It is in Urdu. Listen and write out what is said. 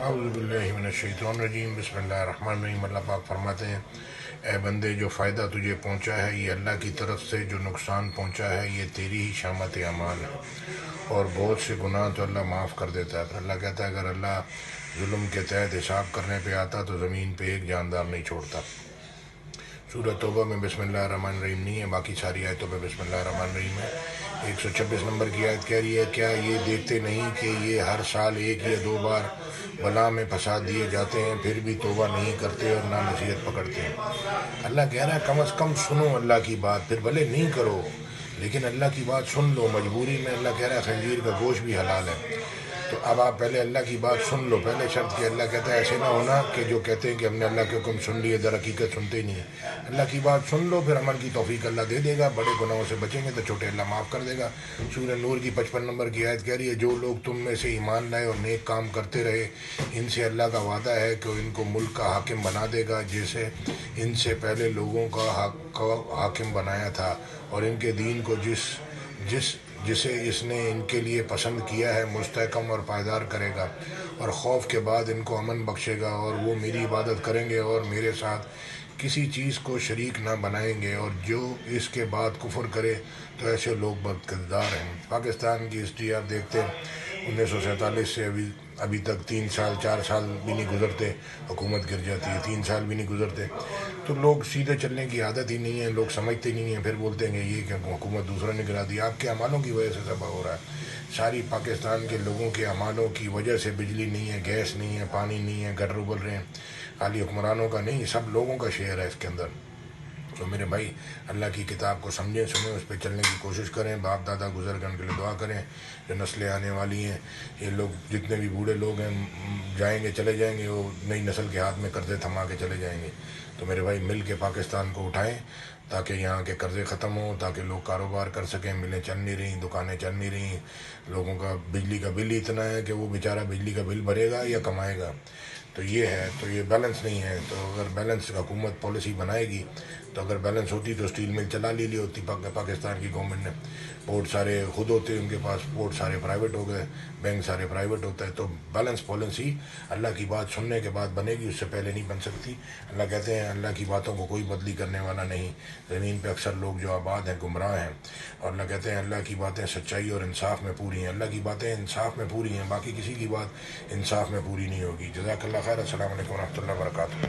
اعوذ باللہ من الشیطان الرجیم بسم اللہ الرحمن الرحیم۔ اللہ پاک فرماتے ہیں اے بندے جو فائدہ تجھے پہنچا ہے یہ اللہ کی طرف سے، جو نقصان پہنچا ہے یہ تیری ہی شامت اعمال ہے، اور بہت سے گناہ تو اللہ معاف کر دیتا ہے۔ پھر اللہ کہتا ہے اگر اللہ ظلم کے تحت حساب کرنے پہ آتا تو زمین پہ ایک جاندار نہیں چھوڑتا۔ سورہ توبہ میں بسم اللہ الرحمن الرحیم نہیں ہے، باقی ساری آیتوں پہ بسم اللہ الرحمن الرحیم ہے۔ 126 نمبر کی آیت کہہ رہی ہے کیا یہ دیکھتے نہیں کہ یہ ہر سال ایک یا دو بار بلا میں پھنسا دیے جاتے ہیں، پھر بھی توبہ نہیں کرتے اور نہ نصیحت پکڑتے ہیں۔ اللہ کہہ رہا ہے کم از کم سنو اللہ کی بات، پھر بھلے نہیں کرو لیکن اللہ کی بات سن لو۔ مجبوری میں اللہ کہہ رہا ہے خنزیر کا گوشت بھی حلال ہے، تو اب آپ پہلے اللہ کی بات سن لو۔ پہلے شرط کہ اللہ کہتا ہے ایسے نہ ہونا کہ جو کہتے ہیں کہ ہم نے اللہ کے حکم سن لیے در حقیقت سنتے ہی نہیں ہیں۔ اللہ کی بات سن لو، پھر عمل کی توفیق اللہ دے دے گا، بڑے گناہوں سے بچیں گے تو چھوٹے اللہ معاف کر دے گا۔ سورہ نور کی 55 نمبر کی آیت کہہ رہی ہے جو لوگ تم میں سے ایمان لائے اور نیک کام کرتے رہے ان سے اللہ کا وعدہ ہے کہ ان کو ملک کا حاکم بنا دے گا، جیسے ان سے پہلے لوگوں کا حاکم بنایا تھا، اور ان کے دین کو جسے اس نے ان کے لیے پسند کیا ہے مستحکم اور پائیدار کرے گا، اور خوف کے بعد ان کو امن بخشے گا، اور وہ میری عبادت کریں گے اور میرے ساتھ کسی چیز کو شریک نہ بنائیں گے، اور جو اس کے بعد کفر کرے تو ایسے لوگ بد کردار ہیں۔ پاکستان کی ہسٹری آپ دیکھتے ہیں 1947 سے ابھی تک 3 سال 4 سال بھی نہیں گزرتے حکومت گر جاتی ہے، 3 سال بھی نہیں گزرتے، تو لوگ سیدھے چلنے کی عادت ہی نہیں ہے، لوگ سمجھتے نہیں ہیں، پھر بولتے ہیں کہ یہ کہ حکومت دوسرا نے گرا دی۔ آپ کے اعمالوں کی وجہ سے تباہ ہو رہا ہے۔ ساری پاکستان کے لوگوں کے اعمالوں کی وجہ سے بجلی نہیں ہے، گیس نہیں ہے، پانی نہیں ہے، گٹر ابل رہے ہیں۔ خالی حکمرانوں کا نہیں، سب لوگوں کا شیئر ہے اس کے اندر۔ تو میرے بھائی اللہ کی کتاب کو سمجھیں، سنیں، اس پہ چلنے کی کوشش کریں، باپ دادا گزر گئے ان کے لیے دعا کریں، جو نسلیں آنے والی ہیں یہ لوگ جتنے بھی بوڑھے لوگ ہیں جائیں گے چلے جائیں گے، وہ نئی نسل کے ہاتھ میں قرضے تھما کے چلے جائیں گے۔ تو میرے بھائی مل کے پاکستان کو اٹھائیں تاکہ یہاں کے قرضے ختم ہوں، تاکہ لوگ کاروبار کر سکیں، ملیں چل نہیں رہیں، دکانیں چل نہیں رہیں، لوگوں کا بجلی کا بل اتنا ہے کہ وہ بیچارہ بجلی کا بل بھرے گا یا کمائے گا، تو یہ ہے، تو یہ بیلنس نہیں ہے۔ تو اگر بیلنس حکومت پالیسی بنائے گی، تو اگر بیلنس ہوتی تو اسٹیل مل چلا لی ہوتی پاکستان کی گورنمنٹ نے۔ پورٹ سارے خود ہوتے ان کے پاس، پورٹ سارے پرائیویٹ ہو گئے، بینک سارے پرائیویٹ ہوتا ہے۔ تو بیلنس پالیسی اللہ کی بات سننے کے بعد بنے گی، اس سے پہلے نہیں بن سکتی۔ اللہ کہتے ہیں اللہ کی باتوں کو کوئی بدلی کرنے والا نہیں۔ زمین پہ اکثر لوگ جو آباد ہیں گمراہ ہیں، اور اللہ کہتے ہیں اللہ کی باتیں سچائی اور انصاف میں پوری ہیں۔ اللہ کی باتیں انصاف میں پوری ہیں، باقی کسی کی بات انصاف میں پوری نہیں ہوگی۔ جزاک اللہ خیر۔ السلام علیکم ورحمۃ اللہ وبرکاتہ۔